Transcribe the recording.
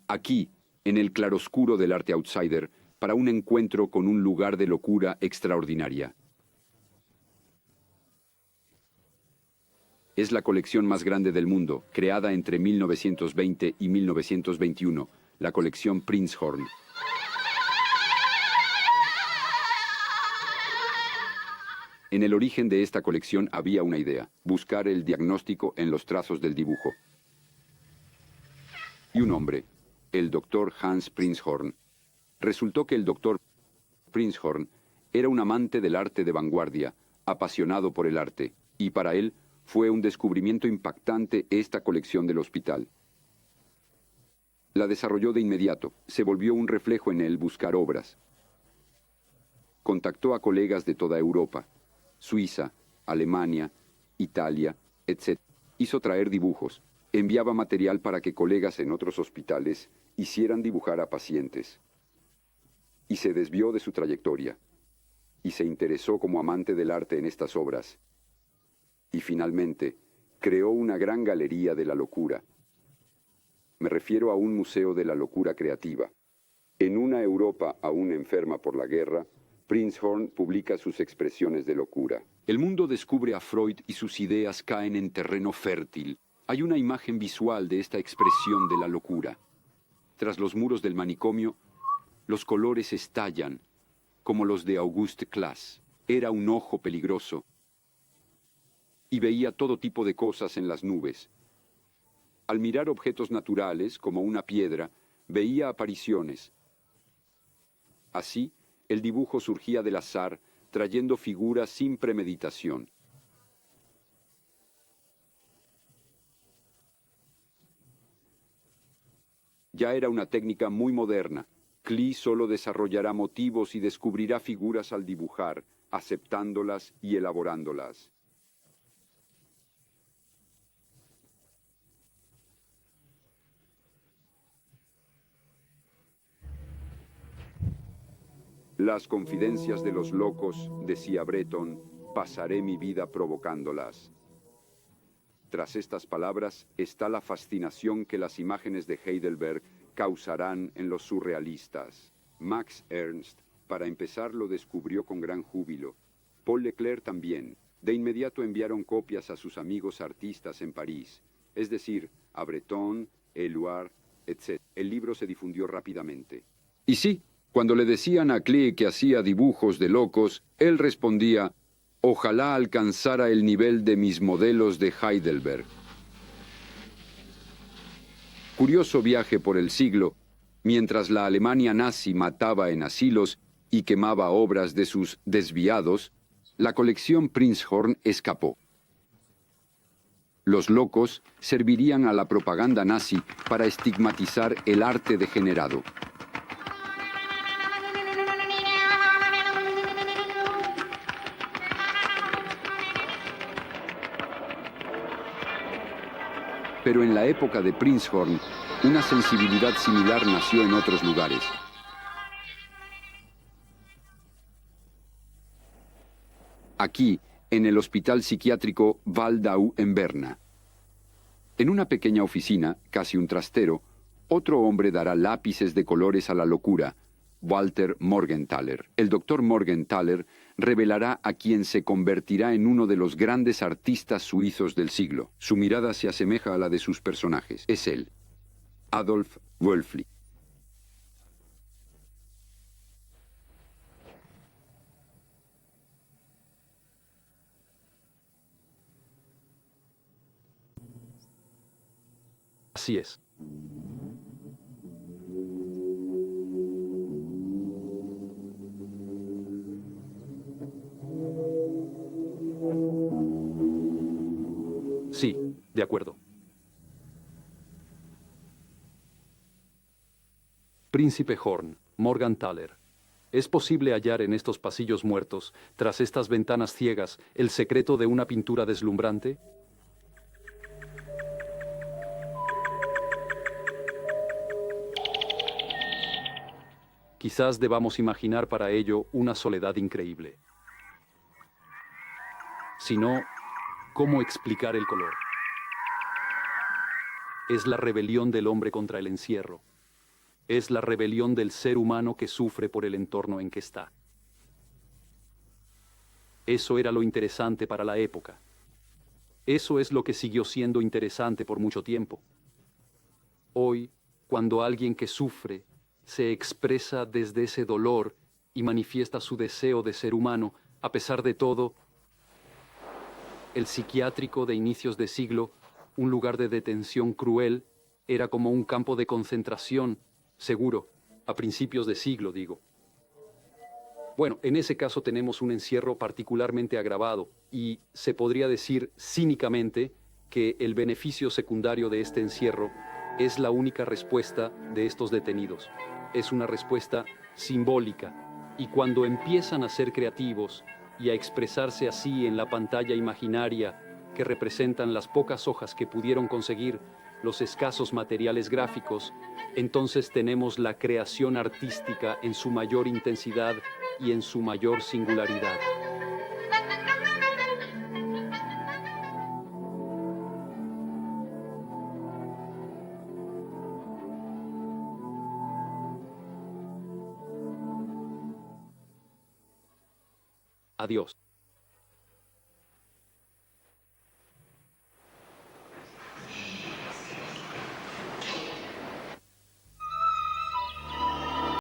Aquí, en el claroscuro del arte outsider, para un encuentro con un lugar de locura extraordinaria. Es la colección más grande del mundo, creada entre 1920 y 1921, la colección Prinzhorn. En el origen de esta colección había una idea: buscar el diagnóstico en los trazos del dibujo. Y un hombre, el doctor Hans Prinzhorn. Resultó que el doctor Prinzhorn era un amante del arte de vanguardia, apasionado por el arte, y para él fue un descubrimiento impactante esta colección del hospital. La desarrolló de inmediato, se volvió un reflejo en él buscar obras. Contactó a colegas de toda Europa, Suiza, Alemania, Italia, etc. Hizo traer dibujos, enviaba material para que colegas en otros hospitales hicieran dibujar a pacientes. Y se desvió de su trayectoria, y se interesó como amante del arte en estas obras. Y finalmente, creó una gran galería de la locura. Me refiero a un museo de la locura creativa. En una Europa aún enferma por la guerra, Prinzhorn publica sus expresiones de locura. El mundo descubre a Freud y sus ideas caen en terreno fértil. Hay una imagen visual de esta expresión de la locura. Tras los muros del manicomio, los colores estallan, como los de Auguste Claes. Era un ojo peligroso, y veía todo tipo de cosas en las nubes. Al mirar objetos naturales, como una piedra, veía apariciones. Así, el dibujo surgía del azar, trayendo figuras sin premeditación. Ya era una técnica muy moderna. Klee solo desarrollará motivos y descubrirá figuras al dibujar, aceptándolas y elaborándolas. Las confidencias de los locos, decía Breton, pasaré mi vida provocándolas. Tras estas palabras está la fascinación que las imágenes de Heidelberg causarán en los surrealistas. Max Ernst, para empezar, lo descubrió con gran júbilo. Paul Leclerc también. De inmediato enviaron copias a sus amigos artistas en París, es decir, a Breton, Éluard, etc. El libro se difundió rápidamente. Y sí, cuando le decían a Klee que hacía dibujos de locos, él respondía: ojalá alcanzara el nivel de mis modelos de Heidelberg. Curioso viaje por el siglo, mientras la Alemania nazi mataba en asilos y quemaba obras de sus desviados, la colección Prinzhorn escapó. Los locos servirían a la propaganda nazi para estigmatizar el arte degenerado. Pero en la época de Prinzhorn, una sensibilidad similar nació en otros lugares. Aquí, en el hospital psiquiátrico Waldau en Berna. En una pequeña oficina, casi un trastero, otro hombre dará lápices de colores a la locura, Walter Morgenthaler. El doctor Morgenthaler revelará a quien se convertirá en uno de los grandes artistas suizos del siglo. Su mirada se asemeja a la de sus personajes. Es él, Adolf Wölfli. Así es. Sí, de acuerdo. Príncipe Horn, Morgenthaler. ¿Es posible hallar en estos pasillos muertos, tras estas ventanas ciegas, el secreto de una pintura deslumbrante? Quizás debamos imaginar para ello una soledad increíble. Si no, ¿cómo explicar el color? Es la rebelión del hombre contra el encierro. Es la rebelión del ser humano que sufre por el entorno en que está. Eso era lo interesante para la época. Eso es lo que siguió siendo interesante por mucho tiempo. Hoy, cuando alguien que sufre se expresa desde ese dolor y manifiesta su deseo de ser humano, a pesar de todo, el psiquiátrico de inicios de siglo, un lugar de detención cruel, era como un campo de concentración, seguro, a principios de siglo, digo. Bueno, en ese caso tenemos un encierro particularmente agravado y se podría decir cínicamente que el beneficio secundario de este encierro es la única respuesta de estos detenidos. Es una respuesta simbólica y cuando empiezan a ser creativos y a expresarse así en la pantalla imaginaria que representan las pocas hojas que pudieron conseguir, los escasos materiales gráficos, entonces tenemos la creación artística en su mayor intensidad y en su mayor singularidad. Adiós.